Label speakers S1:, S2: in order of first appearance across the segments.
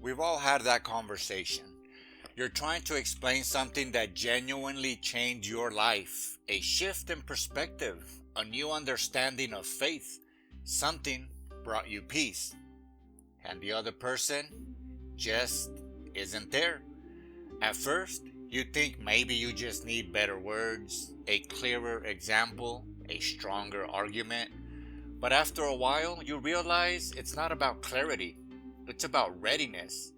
S1: We've all had that conversation. You're trying to explain something that genuinely changed your life, a shift in perspective, a new understanding of faith, something brought you peace. And the other person just isn't there. At first, you think maybe you just need better words, a clearer example, a stronger argument. But after a while, you realize it's not about clarity. It's about readiness.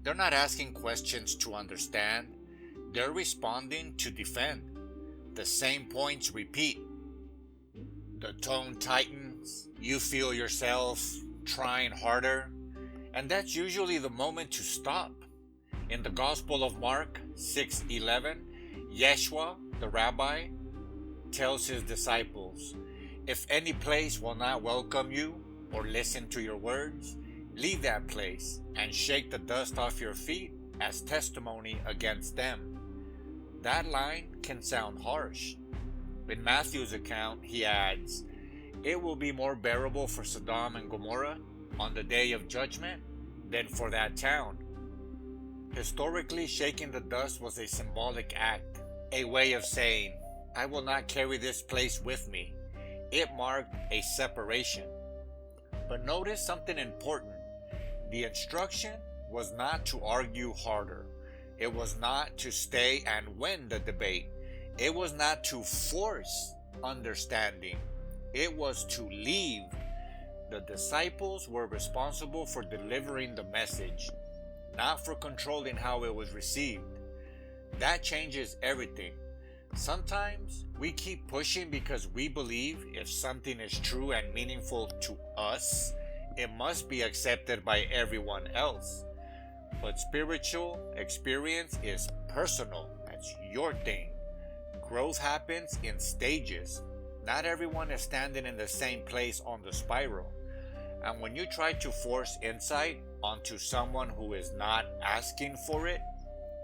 S1: They're not asking questions to understand. They're responding to defend. The same points repeat. The tone tightens. You feel yourself trying harder. And that's usually the moment to stop. In the Gospel of Mark 6:11, Yeshua, the rabbi, tells his disciples, "If any place will not welcome you or listen to your words, leave that place and shake the dust off your feet as testimony against them." That line can sound harsh. In Matthew's account, he adds, "It will be more bearable for Sodom and Gomorrah on the day of judgment than for that town." Historically, shaking the dust was a symbolic act, a way of saying, "I will not carry this place with me." It marked a separation. But notice something important. The instruction was not to argue harder. It was not to stay and win the debate. It was not to force understanding. It was to leave. The disciples were responsible for delivering the message, not for controlling how it was received. That changes everything. Sometimes we keep pushing because we believe if something is true and meaningful to us, it must be accepted by everyone else. But spiritual experience is personal. That's your thing. Growth happens in stages. Not everyone is standing in the same place on the spiral. And when you try to force insight onto someone who is not asking for it,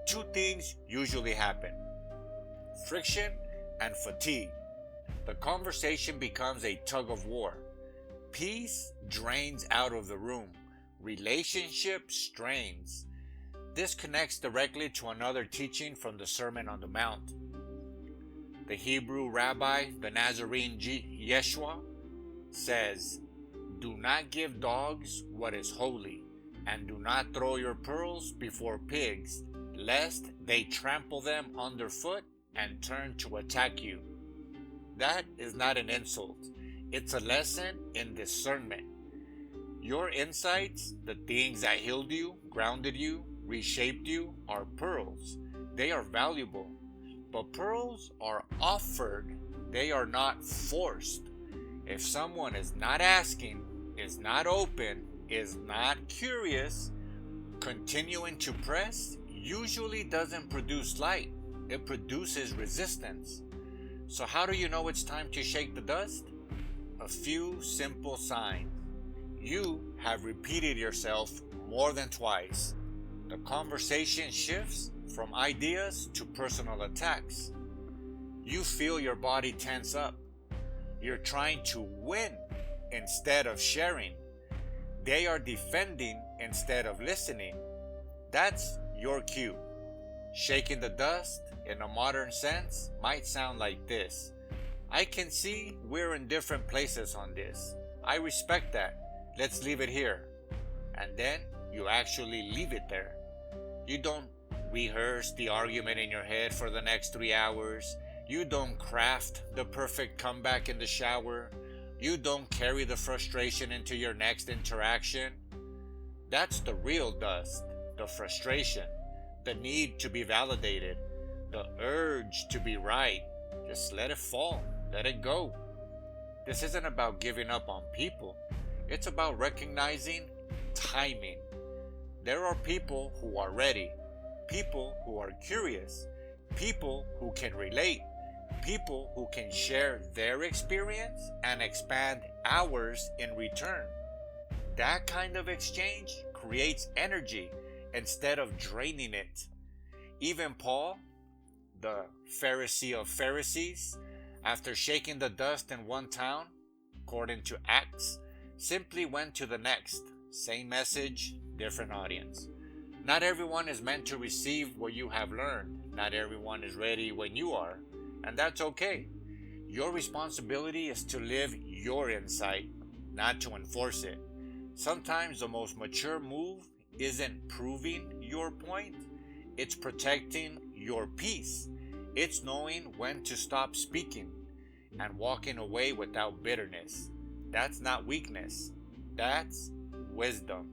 S1: two things usually happen: friction and fatigue. The conversation becomes a tug of war. Peace drains out of the room. Relationship strains. This connects directly to another teaching from the Sermon on the Mount. The Hebrew rabbi, the Nazarene Yeshua, says, "Do not give dogs what is holy, and do not throw your pearls before pigs, lest they trample them underfoot and turn to attack you." That is not an insult. It's a lesson in discernment. Your insights, the things that healed you, grounded you, reshaped you, are pearls. They are valuable. But pearls are offered. They are not forced. If someone is not asking, is not open, is not curious, continuing to press usually doesn't produce light. It produces resistance. So how do you know it's time to shake the dust? A few simple signs. You have repeated yourself more than twice. The conversation shifts from ideas to personal attacks. You feel your body tense up. You're trying to win instead of sharing. They are defending instead of listening. That's your cue. Shaking the dust, in a modern sense, might sound like this: "I can see we're in different places on this. I respect that. Let's leave it here." And then you actually leave it there. You don't rehearse the argument in your head for the next 3 hours. You don't craft the perfect comeback in the shower. You don't carry the frustration into your next interaction. That's the real dust, the frustration, the need to be validated, the urge to be right. Just let it fall, let it go. This isn't about giving up on people. It's about recognizing timing. There are people who are ready, people who are curious, people who can relate, people who can share their experience and expand ours in return. That kind of exchange creates energy instead of draining it. Even Paul, the Pharisee of Pharisees, after shaking the dust in one town, according to Acts, simply went to the next. Same message, different audience. Not everyone is meant to receive what you have learned. Not everyone is ready when you are, and that's okay. Your responsibility is to live your insight, not to enforce it. Sometimes the most mature move isn't proving your point, it's protecting your peace. It's knowing when to stop speaking and walking away without bitterness. That's not weakness, that's wisdom.